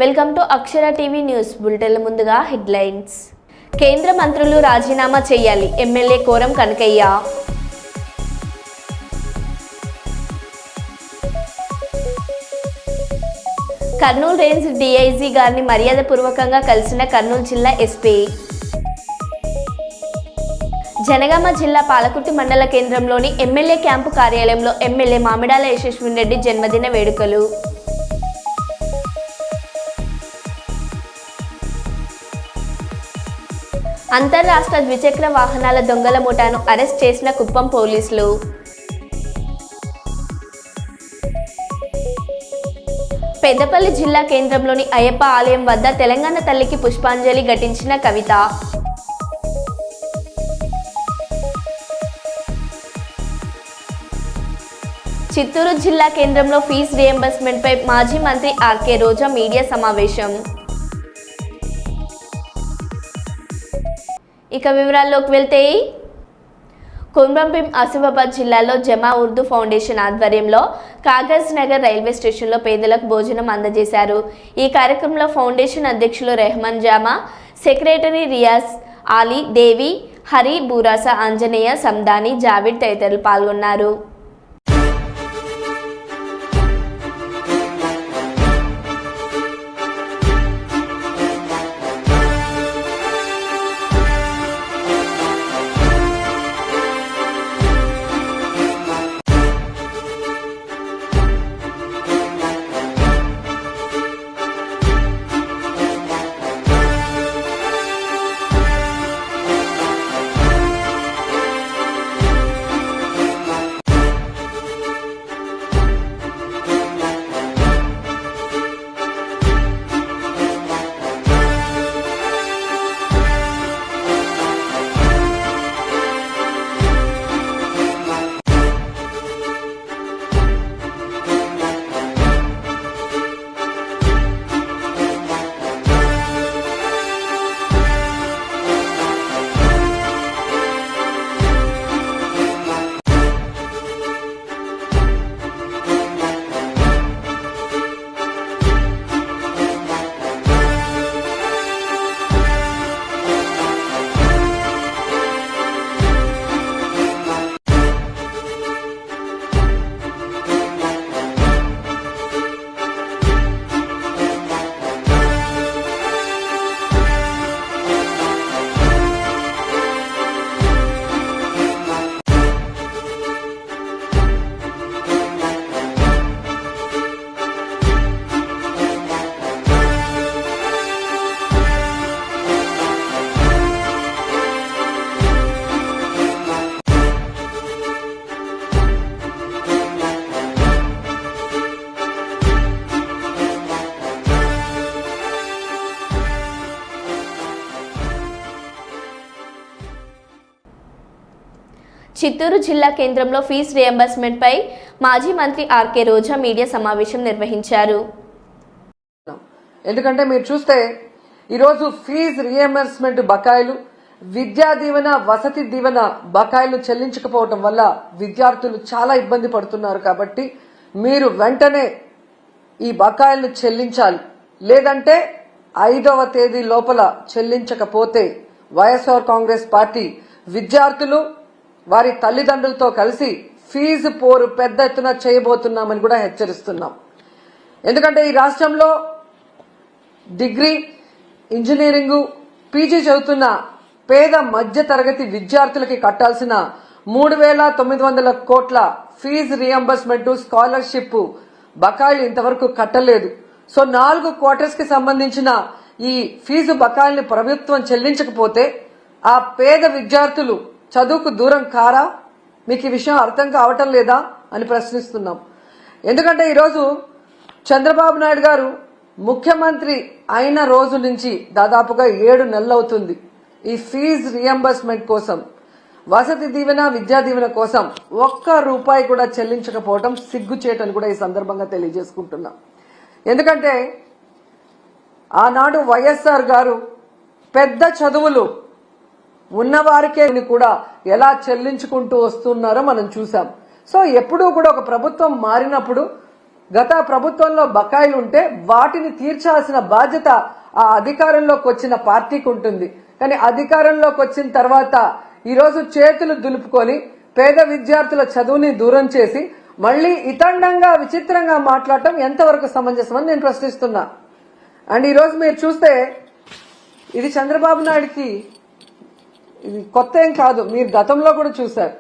Welcome to Akshara TV news bulletin. ముందుగా headlines. కేంద్ర మంత్రులు రాజీనామా చేయాలి, MLA Koram Kanakayya. Kurnool range DIG గారిని మర్యాదపూర్వకంగా కలిసిన కర్నూలు జిల్లా ఎస్పీ. జనగామ జిల్లా పాలకుర్తి మండల కేంద్రంలోని ఎమ్మెల్యే క్యాంపు కార్యాలయంలో ఎమ్మెల్యే మామిడాల యశస్విని రెడ్డి జన్మదిన వేడుకలు. అంతర్రాష్ట్ర ద్విచక్ర వాహనాల దొంగల ముఠాను అరెస్ట్ చేసిన కుప్పం పోలీసులు. పెద్దపల్లి జిల్లా కేంద్రంలోని అయ్యప్ప ఆలయం వద్ద తెలంగాణ తల్లికి పుష్పాంజలి ఘటించిన కవిత. చిత్తూరు జిల్లా కేంద్రంలో ఫీజు రియంబర్స్మెంట్ పై మాజీ మంత్రి ఆర్కే రోజా మీడియా సమావేశం. ఇక వివరాల్లోకి వెళ్తే, కొమరంభీం ఆసిఫాబాద్ జిల్లాలో జమా ఉర్దూ ఫౌండేషన్ ఆధ్వర్యంలో కాగజ్ నగర్ రైల్వే స్టేషన్లో పేదలకు భోజనం అందజేశారు. ఈ కార్యక్రమంలో ఫౌండేషన్ అధ్యక్షులు రెహమాన్ జామా, సెక్రటరీ రియాజ్ ఆలీ, దేవి, హరి, బూరాస, ఆంజనేయ, సందాని, జావిద్ తదితరులు పాల్గొన్నారు. చిత్తూరు జిల్లా కేంద్రంలో ఫీజు రియంబర్స్మెంట్ పై మాజీ మంత్రి ఆర్కే రోజా మీడియా సమావేశం నిర్వహించారు. ఎందుకంటే మీరు చూస్తే ఈరోజు ఫీజు రియంబర్స్మెంట్ బకాయిలు, విద్యా దీవెన, వసతి దీవెన బకాయిలు చెల్లించకపోవటం వల్ల విద్యార్థులు చాలా ఇబ్బంది పడుతున్నారు. కాబట్టి మీరు వెంటనే ఈ బకాయిలను చెల్లించాలి. లేదంటే 5వ తేదీ లోపల చెల్లించకపోతే వైఎస్ఆర్ కాంగ్రెస్ పార్టీ విద్యార్థులు వారి తల్లిదండ్రులతో కలిసి ఫీజు పోరు పెద్ద ఎత్తున చేయబోతున్నామని కూడా హెచ్చరిస్తున్నాం. ఎందుకంటే ఈ రాష్ట్రంలో డిగ్రీ, ఇంజనీరింగ్, పీజీ చదువుతున్న పేద మధ్య తరగతి విద్యార్థులకి కట్టాల్సిన 3,900 కోట్ల ఫీజు రియంబర్స్మెంట్, స్కాలర్షిప్ బకాయిలు ఇంతవరకు కట్టలేదు. సో 4 క్వార్టర్స్ కి సంబంధించిన ఈ ఫీజు బకాయిల్ని ప్రభుత్వం చెల్లించకపోతే ఆ పేద విద్యార్థులు చదువుకు దూరం కారా? మీకు ఈ విషయం అర్థం కావటం లేదా అని ప్రశ్నిస్తున్నాం. ఎందుకంటే ఈరోజు చంద్రబాబు నాయుడు గారు ముఖ్యమంత్రి అయిన రోజు నుంచి దాదాపుగా 7 నెలలు అవుతుంది. ఈ ఫీజు రియంబర్స్మెంట్ కోసం, వసతి దీవెన, విద్యా దీవెన కోసం ₹1 కూడా చెల్లించకపోవడం సిగ్గుచేటని కూడా ఈ సందర్భంగా తెలియజేసుకుంటున్నాం. ఎందుకంటే ఆనాడు వైఎస్ఆర్ గారు పెద్ద చదువులు ఉన్నవారికే కూడా ఎలా చెల్లించుకుంటూ వస్తున్నారో మనం చూసాం. సో ఎప్పుడూ కూడా ఒక ప్రభుత్వం మారినప్పుడు గత ప్రభుత్వంలో బకాయిలు ఉంటే వాటిని తీర్చాల్సిన బాధ్యత ఆ అధికారంలోకి వచ్చిన పార్టీకి ఉంటుంది. కానీ అధికారంలోకి వచ్చిన తర్వాత ఈరోజు చేతులు దులుపుకొని పేద విద్యార్థుల చదువుని దూరం చేసి మళ్లీ ఇతండంగా విచిత్రంగా మాట్లాడటం ఎంతవరకు సమంజసం అని నేను ప్రశ్నిస్తున్నా. అండ్ ఈరోజు మీరు చూస్తే ఇది చంద్రబాబు నాయుడికి ఇది కొత్త ఏం కాదు, మీరు గతంలో కూడా చూశారు.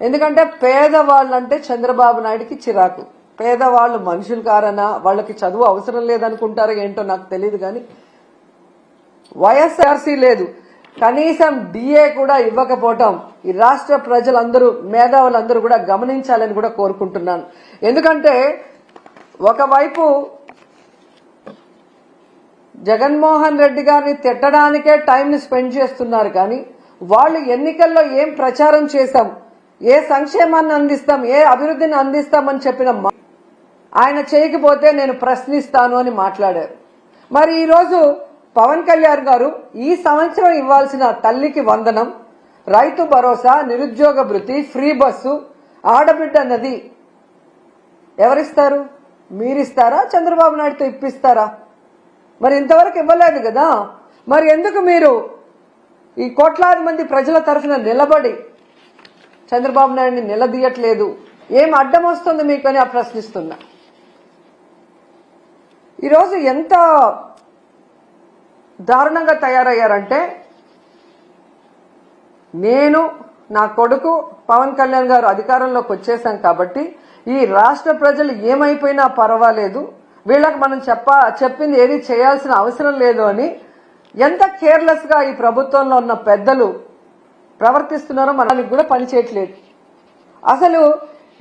ఎందుకంటే పేదవాళ్ళంటే చంద్రబాబు నాయుడికి చిరాకు. పేదవాళ్ళు మనుషులు కారనా, వాళ్ళకి చదువు అవసరం లేదనుకుంటారో ఏంటో నాకు తెలియదు. కానీ వైఎస్ఆర్సీ లేదు, కనీసం డిఏ కూడా ఇవ్వకపోవటం ఈ రాష్ట్ర ప్రజలందరూ మేధావులందరూ కూడా గమనించాలని కూడా కోరుకుంటున్నాను. ఎందుకంటే ఒకవైపు జగన్మోహన్ రెడ్డి గారిని తిట్టడానికే టైంని స్పెండ్ చేస్తున్నారు. కానీ వాళ్ళు ఎన్నికల్లో ఏం ప్రచారం చేశాం, ఏ సంక్షేమాన్ని అందిస్తాం, ఏ అభివృద్ధిని అందిస్తామని చెప్పిన ఆయన చేయకపోతే నేను ప్రశ్నిస్తాను అని మాట్లాడారు. మరి ఈరోజు పవన్ కళ్యాణ్ గారు ఈ సంవత్సరం ఇవ్వాల్సిన తల్లికి వందనం, రైతు భరోసా, నిరుద్యోగ భృతి, ఫ్రీ బస్సు, ఆడబిడ్డ నది ఎవరిస్తారు? మీరిస్తారా? చంద్రబాబు నాయుడుతో ఇప్పిస్తారా? మరి ఇంతవరకు ఇవ్వలేదు కదా. మరి ఎందుకు మీరు ఈ కోట్లాది మంది ప్రజల తరఫున నిలబడి చంద్రబాబు నాయుడిని నిలదీయట్లేదు? ఏం అడ్డం వస్తుంది మీకు అని ప్రశ్నిస్తున్నా. ఈరోజు ఎంత దారుణంగా తయారయ్యారంటే, నేను నా కొడుకు పవన్ కళ్యాణ్ గారు అధికారంలోకి వచ్చేసాం కాబట్టి ఈ రాష్ట్ర ప్రజలు ఏమైపోయినా పర్వాలేదు, వీళ్ళకి మనం చెప్పింది ఏది చేయాల్సిన అవసరం లేదు అని ఎంత కేర్లెస్ గా ఈ ప్రభుత్వంలో ఉన్న పెద్దలు ప్రవర్తిస్తున్నారో మనకి కూడా పనిచేయట్లేదు. అసలు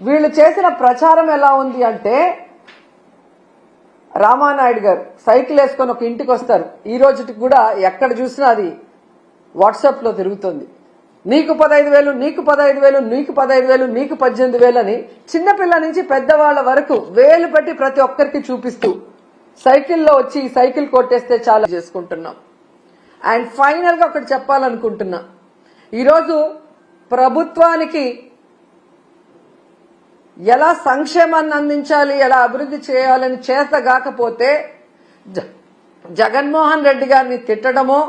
వీళ్ళు చేసిన ప్రచారం ఎలా ఉంది అంటే, రామానాయుడు గారు సైకిల్ వేసుకొని ఒక ఇంటికి వస్తారు. ఈ రోజుకి కూడా ఎక్కడ చూసినా అది వాట్సాప్ లో తిరుగుతుంది. నీకు 15,000, నీకు 15,000, నీకు 15,000, నీకు 18,000 అని చిన్నపిల్ల నుంచి పెద్దవాళ్ల వరకు వేలు పెట్టి ప్రతి ఒక్కరికి చూపిస్తూ సైకిల్లో వచ్చి సైకిల్ కొట్టేస్తే చాలా చేసుకుంటున్నాం. అండ్ ఫైనల్ గా ఒకటి చెప్పాలనుకుంటున్నా. ఈరోజు ప్రభుత్వానికి ఎలా సంక్షేమాన్ని అందించాలి, ఎలా అభివృద్ధి చేయాలని చేతగాకపోతే జగన్మోహన్ రెడ్డి గారిని తిట్టడమో,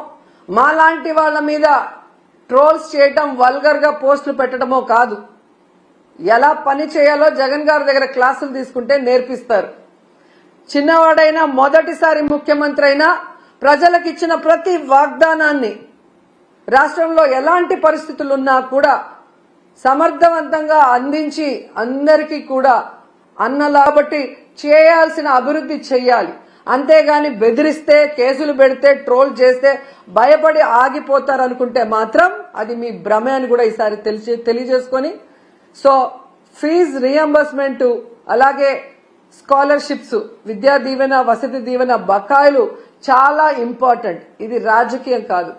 మాలాంటి వాళ్ళ మీద ట్రోల్స్ చేయటం, వల్గర్ గా పోస్టులు పెట్టడమో కాదు. ఎలా పని చేయాలో జగన్ గారి దగ్గర క్లాసులు తీసుకుంటే నేర్పిస్తారు. చిన్నవాడైనా మొదటిసారి ముఖ్యమంత్రి అయినా ప్రజలకు ఇచ్చిన ప్రతి వాగ్దానాన్ని రాష్ట్రంలో ఎలాంటి పరిస్థితులున్నా కూడా సమర్థవంతంగా అందించి అందరికీ కూడా అన్నలాబట్టి చేయాల్సిన అభివృద్ధి చెయ్యాలి. అంతేగాని బెదిరిస్తే, కేసులు పెడితే, ట్రోల్ చేస్తే భయపడి ఆగిపోతారనుకుంటే మాత్రం అది మీ భ్రమే అని కూడా ఈసారి తెలియజేసుకొని, సో ఫీజు రియంబర్స్మెంట్, అలాగే స్కాలర్షిప్స్, విద్యా దీవెన, వసతి దీవెన బకాయిలు చాలా ఇంపార్టెంట్. ఇది రాజకీయం కాదు,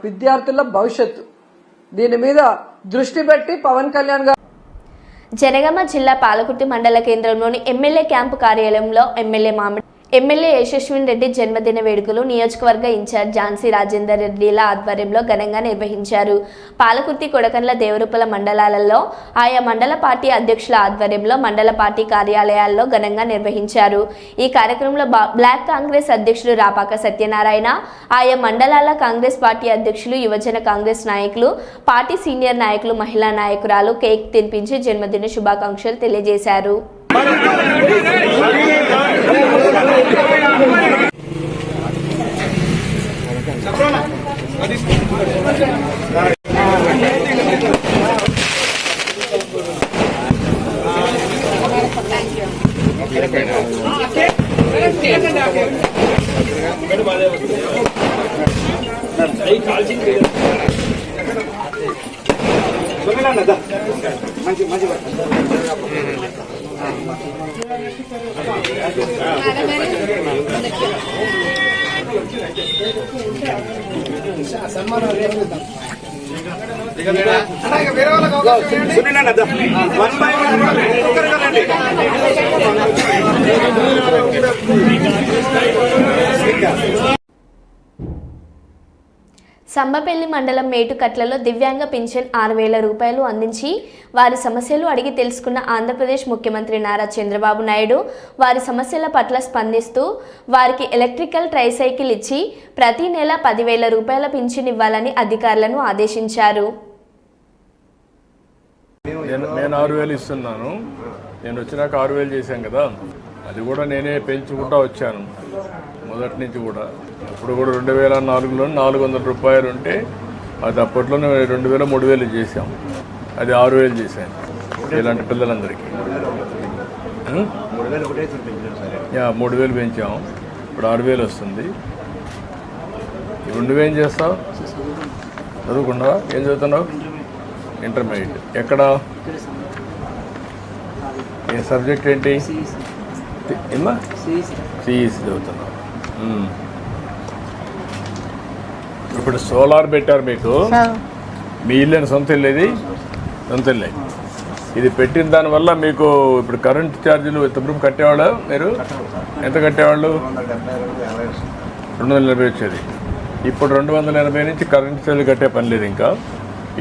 విద్యార్థుల భవిష్యత్తు. దీని మీద దృష్టి పెట్టి పవన్ కళ్యాణ్ గారు జనగామ జిల్లా పాలకుర్తి మండల కేంద్రంలోని ఎమ్మెల్యే క్యాంపు కార్యాలయంలో ఎమ్మెల్యే యశస్విన్ రెడ్డి జన్మదిన వేడుకలు నియోజకవర్గ ఇన్ఛార్జ్ ఝాన్సీ రాజేందర్ రెడ్డిల ఆధ్వర్యంలో ఘనంగా నిర్వహించారు. పాలకుర్తి, కొడకండ్ల, దేవరూపల మండలాలలో ఆయా మండల పార్టీ అధ్యక్షుల ఆధ్వర్యంలో మండల పార్టీ కార్యాలయాల్లో ఘనంగా నిర్వహించారు. ఈ కార్యక్రమంలో బ్లాక్ కాంగ్రెస్ అధ్యక్షులు రాపాక సత్యనారాయణ, ఆయా మండలాల కాంగ్రెస్ పార్టీ అధ్యక్షులు, యువజన కాంగ్రెస్ నాయకులు, పార్టీ సీనియర్ నాయకులు, మహిళా నాయకురాలు కేక్ తినిపించి జన్మదిన శుభాకాంక్షలు తెలియజేశారు. సంబపల్లి మండలం మేటుకట్లలో దివ్యాంగ పింఛన్ 6,000 రూపాయలు అందించి వారి సమస్యలు అడిగి తెలుసుకున్న ఆంధ్రప్రదేశ్ ముఖ్యమంత్రి నారా చంద్రబాబు నాయుడు వారి సమస్యల పట్ల స్పందిస్తూ వారికి ఎలక్ట్రికల్ ట్రైసైకిల్ ఇచ్చి ప్రతి నెల 10,000 రూపాయల పింఛన్ ఇవ్వాలని అధికారులను ఆదేశించారు. నేను 6,000 ఇస్తున్నాను. నేను వచ్చినాక 6,000 చేశాను కదా, అది కూడా నేనే పెంచుకుంటూ వచ్చాను మొదటి నుంచి కూడా. ఇప్పుడు కూడా 2004లో 400 రూపాయలు ఉంటే అది అప్పట్లోనే 2,000 3,000 చేసాం. అది 6,000 చేశాను ఇలాంటి పిల్లలందరికీ. 3,000 పెంచాం, ఇప్పుడు 6,000 వస్తుంది. ఇప్పుడు నువ్వేం చేస్తావు? చదువుకున్నావా? ఏం చదువుతున్నావు? ఇంటర్మీడియట్. ఎక్కడ? ఏ సబ్జెక్ట్ ఏంటి? ఏమా? సిఈసి చదువుతున్నావు. ఇప్పుడు సోలార్ పెట్టారు మీకు. మీ ఇల్లు సొంత ఇల్లు? ఇది సొంత ఇల్లే. ఇది పెట్టిన దానివల్ల మీకు ఇప్పుడు కరెంట్ ఛార్జీలు ఎంతవరకు కట్టేవాళ్ళు? మీరు ఎంత కట్టేవాళ్ళు? 280 వచ్చేది. ఇప్పుడు 280 నుంచి కరెంట్ ఛార్జీలు కట్టే పని లేదు. ఇంకా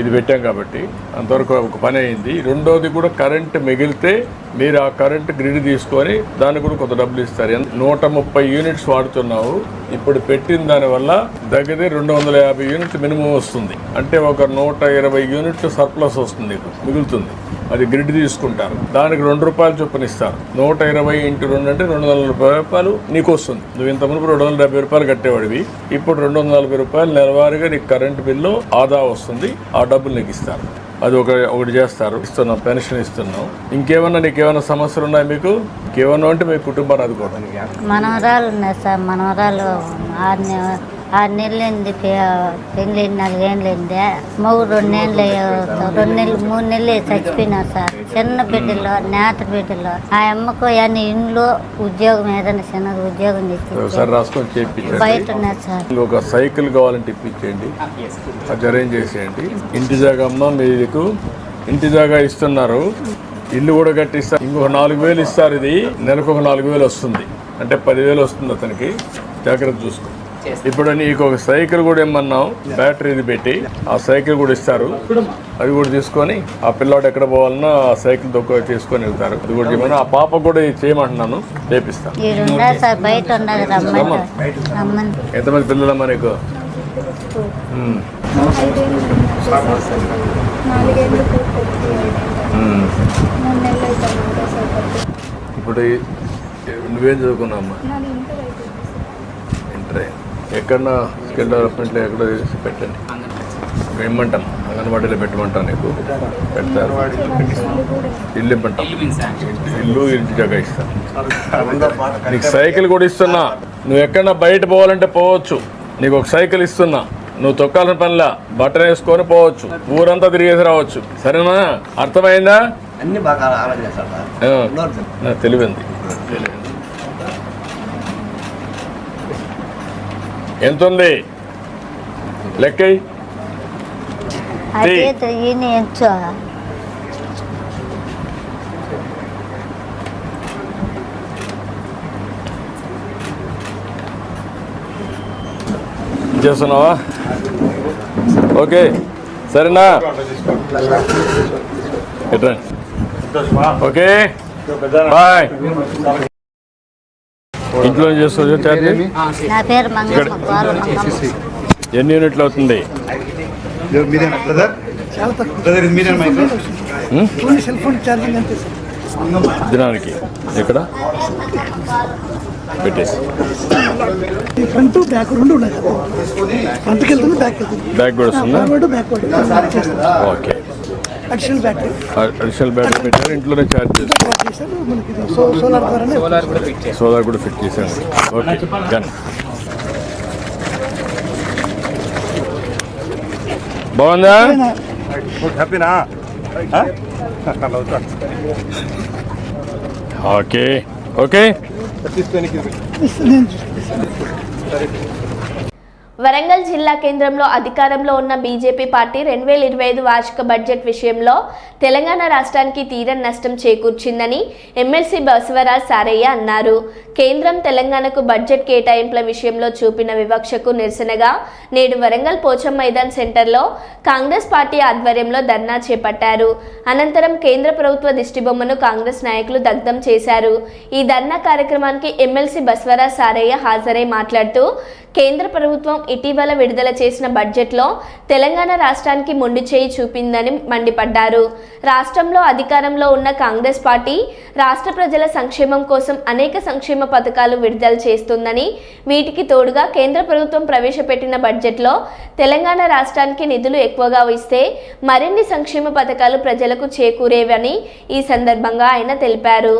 ఇది పెట్టాం కాబట్టి అంతవరకు ఒక పని అయింది. రెండోది కూడా కరెంట్ మిగిలితే మీరు ఆ కరెంట్ గ్రిడ్ తీసుకొని దానికి కూడా కొంత డబ్బులు ఇస్తారు. 130 యూనిట్స్ వాడుతున్నావు. ఇప్పుడు పెట్టిన దానివల్ల దగ్గర 250 యూనిట్లు మినిమం వస్తుంది. అంటే ఒక 120 యూనిట్లు సర్ప్లస్ వస్తుంది, నీకు మిగులుతుంది. అది గ్రిడ్ తీసుకుంటారు, దానికి 2 రూపాయలు చొప్పున ఇస్తారు. 120 × 2 అంటే 240 రూపాయలు నీకు వస్తుంది. నువ్వు ఇంత మునుపు 270 రూపాయలు కట్టేవాడివి, ఇప్పుడు 240 రూపాయలు నెలవారీగా నీకు కరెంటు బిల్లు ఆదా వస్తుంది. ఆ డబ్బులు నీకు ఇస్తారు. అది ఒకటి చేస్తారు. ఇస్తున్నాం, పెన్షన్ ఇస్తున్నాం. ఇంకేమన్నా నీకేమైనా సమస్యలు ఉన్నాయి మీకు? ఇంకేమన్నా అంటే మీ కుటుంబాన్ని ఆదుకోవడం. మనవరాలు ఉన్నాయి సార్. మనవరాలు 6 నెలలైంది, పెళ్ళి 4 ఏళ్ళైంది. మొగుడు 2 నెలలు 2 నెలలు 3 నెలలు చచ్చిపోయినారు సార్. చిన్న బిడ్డలో నేత బిడ్డలో ఆ అమ్మకు అన్ని ఇంట్లో ఉద్యోగం ఏదైనా చిన్న ఉద్యోగం ఒకసారి రాసుకొని చేయించండి. బయట ఉన్నారు సార్. ఒక సైకిల్ కావాలంటే ఇప్పించేయండి, అది అరేంజ్ చేసేయండి. ఇంటి జాగా అమ్మ మీకు ఇంటి జాగా ఇస్తున్నారు, ఇల్లు కూడా కట్టిస్తారు. ఇంకొక 4,000 ఇస్తారు. ఇది నెలకు ఒక 4,000 వస్తుంది, అంటే 10,000 వస్తుంది అతనికి. జాగ్రత్త చూసుకో. ఇప్పుడు నీకు ఒక సైకిల్ కూడా ఇమ్మన్నాం, బ్యాటరీది పెట్టి ఆ సైకిల్ కూడా ఇస్తారు. అది కూడా తీసుకొని ఆ పిల్లాడు ఎక్కడ పోవాలన్నా ఆ సైకిల్ దొక్క తీసుకొని వెళ్తారు. అది కూడా చేయమని ఆ పాప కూడా చేయమంటున్నాను, చేపిస్తాను. ఎంతమంది పిల్లలమ్మా నీకు? ఇప్పుడు నువ్వేం చదువుకున్నావమ్మా? ఇంటర్. ఎక్కడన్నా స్కిల్ డెవలప్మెంట్లో ఎక్కడ పెట్టండి, ఇమ్మంటాం. అంగన్వాడీలో పెట్టమంటాం, నీకు పెడతారు. ఇల్లు ఇమ్మంటాం, ఇల్లు ఇంటి జాగా ఇస్తాను. నీకు సైకిల్ కూడా ఇస్తున్నా. నువ్వు ఎక్కడన్నా బయట పోవాలంటే పోవచ్చు. నీకు ఒక సైకిల్ ఇస్తున్నా, నువ్వు తొక్కాలని పనిలా బట్టలు వేసుకొని పోవచ్చు, ఊరంతా తిరిగేసి రావచ్చు. సరేనా? అర్థమైందా? తెలివింది. ఎంత ఉంది లెక్క? చేస్తున్నావా? ఓకే, సరేనా? Okay, bye. ఇంట్లో చేస్తుంది ఛార్జ్? ఎన్ని యూనిట్లు అవుతుంది? దినానికి ఎక్కడ పెట్టేసి ఫ్రంట్ బ్యాక్ 2 ఉన్నాయి. ఫ్రంట్కి వెళ్తుంది, బ్యాక్ వెళ్తుంది. బ్యాక్ కూడా వస్తుందా? ఓకే. అడిషనల్ బ్యాటరీ పెట్టారు. ఇంట్లోనే ఛార్జ్ చేస్తారు. సోలార్ కూడా ఫిట్ చేశాను. Okay, done. బాగుందా? Okay okay. వరంగల్ జిల్లా కేంద్రంలో అధికారంలో ఉన్న బీజేపీ పార్టీ 2025 వార్షిక బడ్జెట్ విషయంలో తెలంగాణ రాష్ట్రానికి తీరని నష్టం చేకూర్చిందని ఎమ్మెల్సీ బసవరాజ్ సారయ్య అన్నారు. కేంద్రం తెలంగాణకు బడ్జెట్ కేటాయింపుల విషయంలో చూపిన వివక్షకు నిరసనగా నేడు వరంగల్ పోచం మైదాన్ సెంటర్లో కాంగ్రెస్ పార్టీ ఆధ్వర్యంలో ధర్నా చేపట్టారు. అనంతరం కేంద్ర ప్రభుత్వ దిష్టిబొమ్మను కాంగ్రెస్ నాయకులు దగ్ధం చేశారు. ఈ ధర్నా కార్యక్రమానికి ఎమ్మెల్సీ బసవరాజ్ సారయ్య హాజరై మాట్లాడుతూ కేంద్ర ప్రభుత్వం ఇటీవల విడుదల చేసిన బడ్జెట్లో తెలంగాణ రాష్ట్రానికి మొండి చేయి చూపిందని మండిపడ్డారు. రాష్ట్రంలో అధికారంలో ఉన్న కాంగ్రెస్ పార్టీ రాష్ట్ర ప్రజల సంక్షేమం కోసం అనేక సంక్షేమ పథకాలు విడుదల చేస్తుందని, వీటికి తోడుగా కేంద్ర ప్రభుత్వం ప్రవేశపెట్టిన బడ్జెట్లో తెలంగాణ రాష్ట్రానికి నిధులు ఎక్కువగా ఇస్తే మరిన్ని సంక్షేమ పథకాలు ప్రజలకు చేకూరేవని ఈ సందర్భంగా ఆయన తెలిపారు.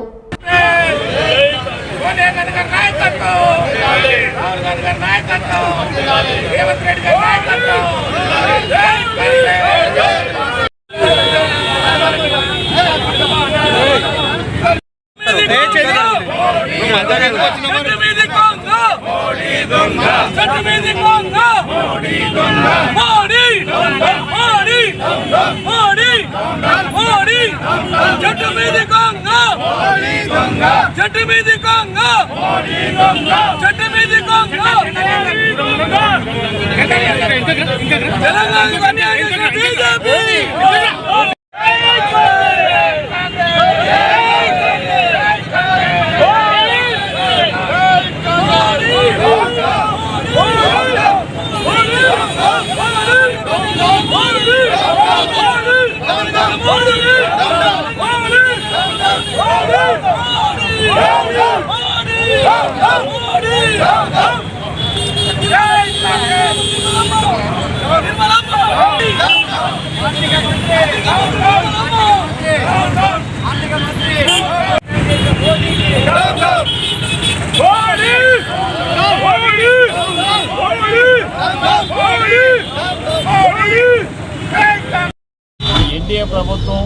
ఎన్డీఏ ప్రభుత్వం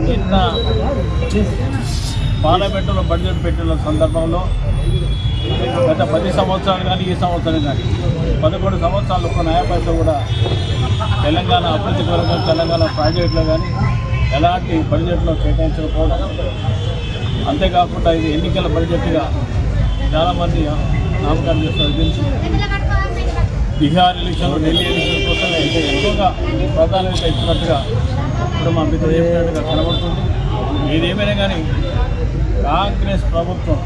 నిన్న పార్లమెంటులో బడ్జెట్ పెట్టిన సందర్భంలో గత 10 సంవత్సరాలు కానీ ఈ సంవత్సరం కానీ 11 సంవత్సరాలు ఒక్క న్యాయ పైసలు కూడా తెలంగాణ అభివృద్ధి కొరకు తెలంగాణ ప్రాజెక్టులో కానీ ఎలాంటి బడ్జెట్లో కేటాయించకపోవడం, అంతేకాకుండా ఇది ఎన్నికల బడ్జెట్గా చాలామంది నామకరణం చేస్తారు. తెలిసి బీహార్ ఎలక్షన్లు, ఢిల్లీ ఎలక్షన్ కోసమే ఎక్కువగా ప్రాధాన్యత ఇచ్చినట్టుగా ఇప్పుడు మా మిత్రులు చెప్పినట్టుగా కనబడుతుంది. ఏదేమైనా కానీ కాంగ్రెస్ ప్రభుత్వం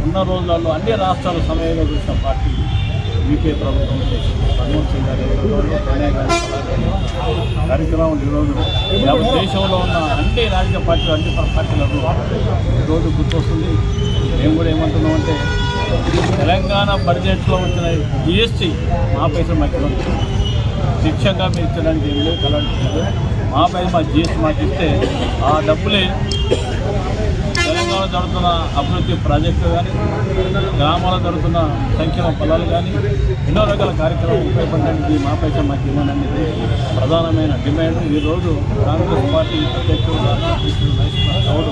ఉన్న రోజులలో అన్ని రాష్ట్రాల సమయంలో చూసిన పార్టీ యూపీఏ ప్రభుత్వం మన్మోహన్ సింగ్ గారి సోనియా గాంధీ కార్యక్రమం ఈరోజు దేశంలో ఉన్న అన్ని రాజకీయ పార్టీలు, అన్ని పార్టీలకు ఈరోజు గుర్తొస్తుంది. మేము కూడా ఏమంటున్నామంటే తెలంగాణ బడ్జెట్లో వచ్చిన జిఎస్టీ మా పైసలు మాకు శిక్షంగా మీరు ఇచ్చడానికి ఏం లేదు, కలాంటి మా పైసలు మా జిఎస్టీ మాకు ఇస్తే ఆ డబ్బులే తెలంగాణ జరుగుతున్న అభివృద్ధి ప్రాజెక్టులు కానీ, గ్రామాల్లో జరుగుతున్న సంక్షేమ ఫలాలు కానీ, ఎన్నో రకాల కార్యక్రమాలు ఉపయోగపడడానికి మా పైసలు మాకు ఇవ్వననేది ప్రధానమైన డిమాండ్. ఈరోజు కాంగ్రెస్ పార్టీ అధ్యక్షుడు గౌడ్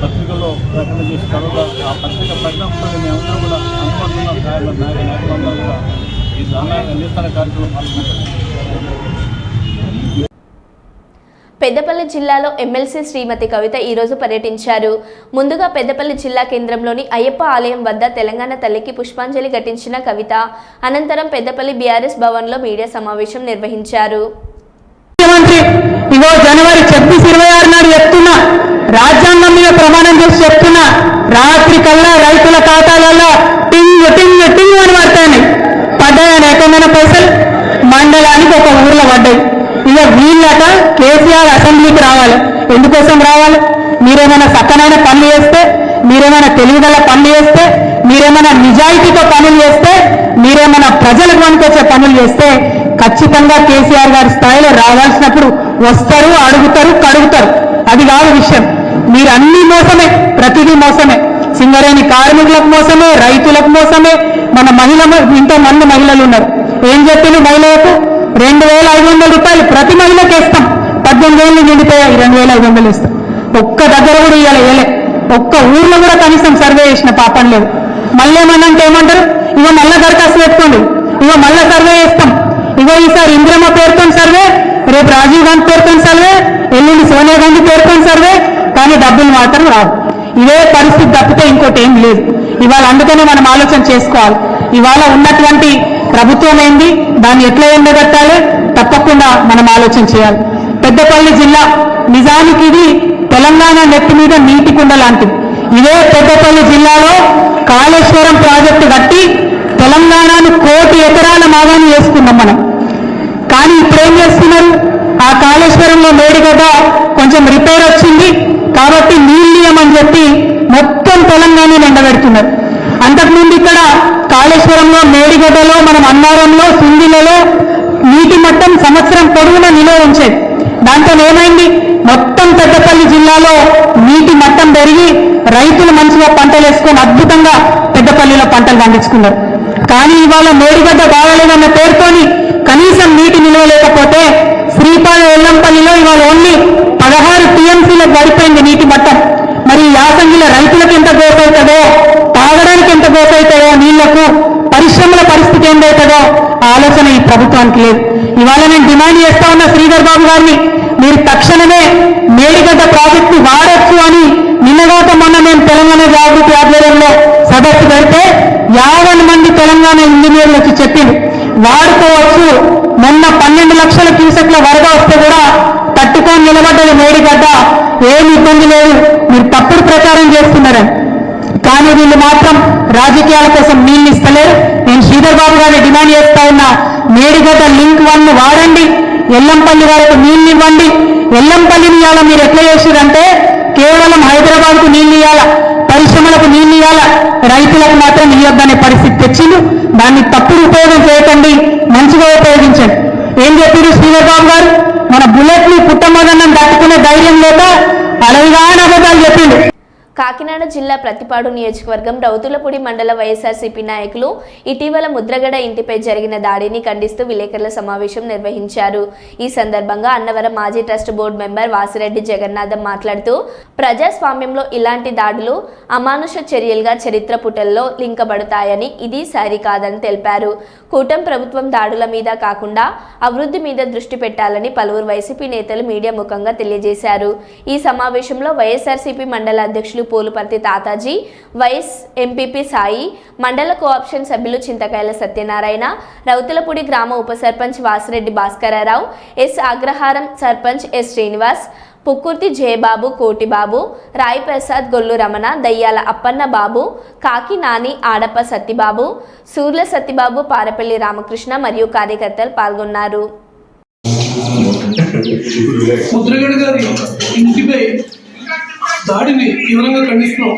పత్రికల్లో ప్రకటన చేసిన తర్వాత ఆ పత్రిక ప్రకటనతో మేమందరం కూడా అనుకుంటున్న నాయకులందరూ కూడా ఈ నిరసన కార్యక్రమం పాల్గొంటారు. పెద్దపల్లి జిల్లాలో ఎమ్మెల్సీ శ్రీమతి కవిత ఈరోజు పర్యటించారు. ముందుగా పెద్దపల్లి జిల్లా కేంద్రంలోని అయ్యప్ప ఆలయం వద్ద తెలంగాణ తల్లికి పుష్పాంజలి ఘటించిన కవిత అనంతరం పెద్దపల్లి బీఆర్ఎస్ భవన్లో మీడియా సమావేశం నిర్వహించారు. జనవరి 26 నాడు చెప్తున్నా, రాజ్యాంగం మీద ప్రమాణం చేసి చెప్తున్నా, రాత్రి కల్లా రైతుల ఖాతాలలో టింగ్ టింగ్ టింగ్ అని పడ్డాయని ఎక్కడైనా పైసలు మండలానికి ఒక ఊర్లో పడ్డాయి. ఇక వీళ్ళట కేసీఆర్ అసెంబ్లీకి రావాలి. ఎందుకోసం రావాలి? మీరేమైనా చక్కనైన పనులు చేస్తే, మీరేమైనా తెలివిగల పనులు చేస్తే, మీరేమైనా నిజాయితీతో పనులు చేస్తే, మీరేమైనా ప్రజలకు పనికొచ్చే పనులు చేస్తే ఖచ్చితంగా కేసీఆర్ గారి స్థాయిలో రావాల్సినప్పుడు వస్తారు, అడుగుతారు, కడుగుతారు. అది కాదు విషయం. మీరు అన్ని మోసమే, ప్రతిదీ మోసమే. సింగరేణి కార్మికులకు మోసమే, రైతులకు మోసమే. మన ఇంతమంది మహిళలు ఉన్నారు. ఏం చెప్పింది మహిళలకు? 2500 రూపాయలు ప్రతి మహిళకి ఇస్తాం. 18 ఏళ్ళు నిండిపోయాయి, 2500 ఇస్తాం. ఒక్క దగ్గర కూడా ఇవ్వలే. ఒక్క ఊర్లో కూడా కనీసం సర్వే చేసిన పాపం లేదు. మళ్ళీ ఏమన్నంటే ఏమంటారు? ఇక మళ్ళా దరఖాస్తు పెట్టుకోండి, ఇగో మళ్ళా సర్వే చేస్తాం, ఇగో ఈసారి ఇందిరమ్మ పేరుతో సర్వే, రేపు రాజీవ్ గాంధీ పేరుతో సర్వే, ఎల్లుండి సోనియా గాంధీ పేరుతో సర్వే, కానీ డబ్బులు మాత్రం రావు. ఇదే పరిస్థితి తప్పితే ఇంకోటి ఏం లేదు. ఇవాళ అందుకనే మనం ఆలోచన చేసుకోవాలి. ఇవాళ ఉన్నటువంటి ప్రభుత్వం ఏంది, దాన్ని ఎట్లా ఎండగట్టాలి, తప్పకుండా మనం ఆలోచన చేయాలి. పెద్దపల్లి జిల్లా నిజానికి ఇది తెలంగాణ నెత్తి మీద నీటి కుండ లాంటిది. ఇదే పెద్దపల్లి జిల్లాలో కాళేశ్వరం ప్రాజెక్టు కట్టి తెలంగాణను 1 కోటి ఎకరాల మాగాన్ని చేసుకున్నాం మనం. కానీ ఇప్పుడు ఏం చేస్తున్నారు, ఆ కాళేశ్వరంలో మేడిగడ్డ కొంచెం రిపేర్ వచ్చింది కాబట్టి నీళ్ళని చెప్పి మొత్తం తెలంగాణను ఎండబెడుతున్నారు. అంతకుముందు ఇక్కడ కాళేశ్వరంలో, మేడిగడ్డలో, మనం అన్నారంలో, సింగిలలో నీటి మట్టం సంవత్సరం పొడవునా నిల్వ ఉంచేది. దాంతో ఏమైంది, మొత్తం పెద్దపల్లి జిల్లాలో నీటి మట్టం పెరిగి రైతులు మంచిగా పంటలు వేసుకొని అద్భుతంగా పెద్దపల్లిలో పంటలు పండించుకున్నారు. కానీ ఇవాళ మేడిగడ్డ బాగలేదన్న పేరుతోని కనీసం నీటి నిల్వ లేకపోతే శ్రీపాద ఎల్లంపల్లిలో ఇవాళ ఓన్లీ 16 టీఎంసీలకు పడిపోయింది నీటి మట్టం. మరి యాసంగిలో రైతులకు ఎంత గోసవుతుందో, తాగడానికి ఎంత గోసవుతాయో నీళ్లకు, పరిశ్రమల పరిస్థితి ఏందవుతుందో ఆలోచన ఈ ప్రభుత్వానికి లేదు. ఇవాళ నేను డిమాండ్ చేస్తా ఉన్న శ్రీధర్ బాబు గారిని, మీరు తక్షణమే మేడిగడ్డ ప్రాజెక్టు వాడొచ్చు అని నిన్నగాక మొన్న మేము తెలంగాణ జాగృతి ఆధ్వర్యంలో సదస్సు పెడితే 50 మంది తెలంగాణ ఇంజనీర్లు వచ్చి చెప్పింది వాడుకోవచ్చు. మొన్న 12 లక్షల క్యూసెక్ల వరద వస్తే కూడా తట్టుకొని నిలబడ్డది మేడిగడ్డ, ఏమి ఇబ్బంది లేదు, మీరు తప్పుడు ప్రచారం చేస్తున్నారని. కానీ వీళ్ళు మాత్రం రాజకీయాల కోసం నీళ్ళు ఇస్తలేరు. నేను శ్రీధర్ బాబు గారిని డిమాండ్ చేస్తా ఉన్నా, మేడిగడ్డ లింక్ 1 వాడండి, ఎల్లంపల్లి వరకు నీళ్ళు ఇవ్వండి. ఎల్లంపల్లిని ఇవ్వాలా మీరు ఎట్లా చేసిరంటే కేవలం హైదరాబాద్కు నీళ్ళు ఇవ్వాలా, పరిశ్రమలకు నీళ్ళు ఇవ్వాలా, రైతులకు మాత్రం ఇవ్వద్దనే పరిస్థితి తెచ్చిండు. దాన్ని తప్పుడు ఉపయోగం చేయకండి, మంచిగా ఉపయోగించండి. ఏం చెప్పారు శ్రీధర్ బాబు గారు, మన బుల్లెట్ని పుట్టమదన్నం దట్టుకునే ధైర్యం లేక అలవిగాని అబద్ధాలు చెప్పిండు. కాకినాడ జిల్లా ప్రతిపాడు నియోజకవర్గం రౌతులపూడి మండల వైఎస్ఆర్సీపీ నాయకులు ఇటీవల ముద్రగడ ఇంటిపై జరిగిన దాడిని ఖండిస్తూ విలేకరుల సమావేశం నిర్వహించారు. ఈ సందర్భంగా అన్నవరం మాజీ trust board member Vasireddy Jagannatham మాట్లాడుతూ ప్రజాస్వామ్యంలో ఇలాంటి దాడులు అమానుష చర్యలుగా చరిత్ర పుటల్లో లింకబడతాయని, ఇది సరికాదని తెలిపారు. కూటమి ప్రభుత్వం దాడుల మీద కాకుండా అభివృద్ధి మీద దృష్టి పెట్టాలని పలువురు వైసీపీ నేతలు మీడియా ముఖంగా తెలియజేశారు. ఈ సమావేశంలో వైఎస్ఆర్సీపీ మండల అధ్యక్షులు పూలుపర్తి తాతాజీ, వైఎస్ ఎంపీపీ సాయి, మండల కోఆప్షన్ సభ్యులు చింతకాయల సత్యనారాయణ, రౌతులపూడి గ్రామ ఉప సర్పంచ్ వాసిరెడ్డి భాస్కరరావు, ఎస్ అగ్రహారం సర్పంచ్ ఎస్ శ్రీనివాస్, పుక్కుర్తి జయబాబు, కోటిబాబు, రాయ్ ప్రసాద్, గొల్లు రమణ, దయ్యాల అప్పన్న బాబు, కాకి నాని, ఆడప్ప సత్యబాబు, సూర్ల సత్యబాబు, పారపల్లి రామకృష్ణ మరియు కార్యకర్తలు పాల్గొన్నారు. ముద్రగడ గారి ఇంటిపై దాడిని తీవ్రంగా ఖండిస్తున్నాం.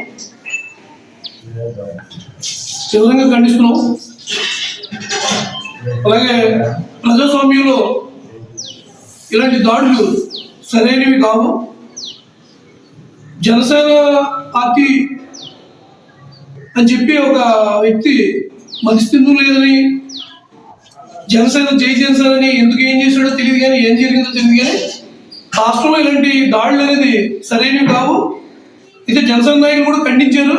అలాగే ప్రజాస్వామ్యంలో ఇలాంటి దాడులు సరైనవి కావు. జనసేన పార్టీ అని చెప్పి ఒక వ్యక్తి మనస్థితి లేదని, జనసేన జై జనసేన అని ఎందుకు ఏం చేశాడో తెలియదు కానీ, ఏం జరిగిందో తెలియదు కానీ రాష్ట్రంలో ఇలాంటి దాడులు అనేది సరైనవి కావు. అయితే జనసేన నాయకులు కూడా ఖండించారు.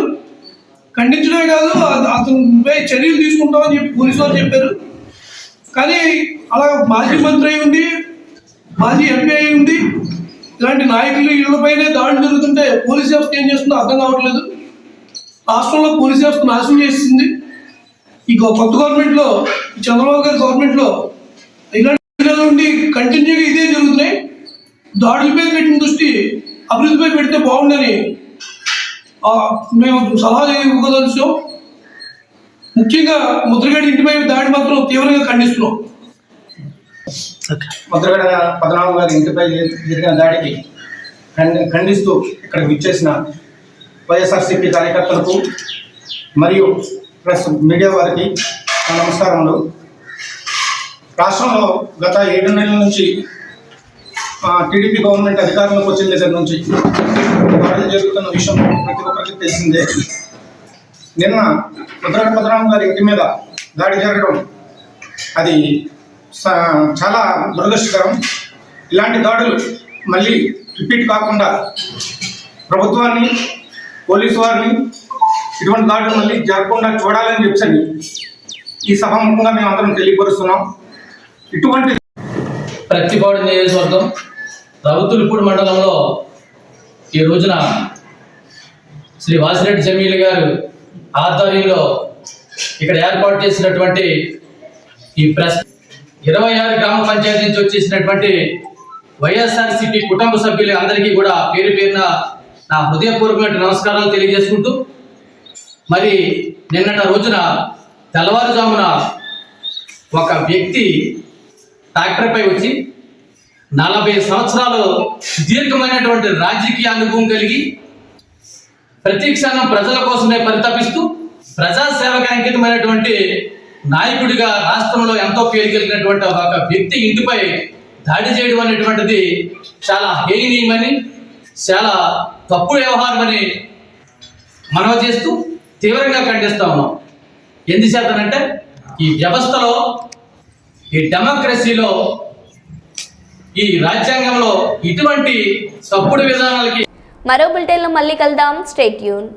ఖండించడమే కాదు, అతనిపై చర్యలు తీసుకుంటామని చెప్పి పోలీసు వారు చెప్పారు. కానీ అలా మాజీ మంత్రి అయి ఉండి, మాజీ ఎంపీ అయి ఉండి ఇలాంటి నాయకులు ఇళ్లపైనే దాడులు జరుగుతుంటే పోలీస్ వ్యవస్థ ఏం చేస్తుందో అర్థం కావట్లేదు. రాష్ట్రంలో పోలీస్ వ్యవస్థ నాశనం చేసింది. ఈ కొత్త గవర్నమెంట్లో, చంద్రబాబు గారి గవర్నమెంట్లో ఇలాంటి నుండి కంటిన్యూగా ఇదే జరుగుతున్నాయి. దాడులపై పెట్టిన దృష్టి అభివృద్ధిపై పెడితే బాగుండని మేము సలహా ఇవ్వదలుచాం. ముఖ్యంగా ముద్రగడ ఇంటిపై దాడి మాత్రం తీవ్రంగా ఖండిస్తున్నాం. ముద్రగడ పద్మనాభం గారి ఇంటిపై జరిగిన దాడికి ఖండిస్తూ ఇక్కడికి విచ్చేసిన వైఎస్ఆర్సీపీ కార్యకర్తలకు మరియు ప్రెస్ మీడియా వారికి నమస్కారములు. రాష్ట్రంలో గత 7 నెలల నుంచి టీడీపీ గవర్నమెంట్ అధికారంలోకి వచ్చిన దగ్గర నుంచి దాడులు జరుగుతున్న విషయం ప్రతి ఒక్కరికి తెలిసిందే. నిన్న ముద్రగడ పద్మనాభం గారి ఇంటి మీద దాడి జరగడం అది చాలా దురదృష్టకరం. ఇలాంటి దాడులు మళ్ళీ రిపీట్ కాకుండా ప్రభుత్వాన్ని, పోలీసు వారిని ఇటువంటి దాడులు మళ్ళీ జరగకుండా చూడాలని చెప్పని ఈ సభాముఖంగా మేము అందరం తెలియపరుస్తున్నాం. ఇటువంటి ప్రతిపాడు నియోజకవర్గం రౌతులపూడి మండలంలో ఈ రోజున శ్రీ వాసిరెడ్డి జమీల్ గారు ఆధ్వర్యంలో ఇక్కడ ఏర్పాటు చేసినటువంటి ఈ ప్రెస్ 26 గ్రామ పంచాయతీ నుంచి వచ్చేసినటువంటి వైఎస్ఆర్సీపీ కుటుంబ సభ్యులు అందరికీ కూడా పేరు పేరున నా హృదయపూర్వకమైన నమస్కారాలు తెలియజేసుకుంటూ, మరి నిన్నటి రోజున తెల్లవారుజామున ఒక వ్యక్తి ట్రాక్టర్పై వచ్చి 40 సంవత్సరాలు సుదీర్ఘమైనటువంటి రాజకీయ అనుభవం కలిగి ప్రతి క్షణం ప్రజల కోసమే పరితపిస్తూ ప్రజాసేవకు అంకితమైనటువంటి నాయకుడిగా రాష్ట్రంలో ఎంతో పేరు కలిగినటువంటి ఒక వ్యక్తి ఇంటిపై దాడి చేయడం అనేటువంటిది చాలా హేయనీయమని, చాలా తప్పుడు వ్యవహారమని మనవి చేస్తూ తీవ్రంగా ఖండిస్తా ఉన్నాం. ఎందుచేతనంటే ఈ వ్యవస్థలో, ఈ డెమోక్రసీలో, ఈ రాజ్యాంగంలో ఇటువంటి తప్పుడు విధానాలకి మరో బులెటిన్లో మళ్ళీ కలుద్దాం. Stay tune.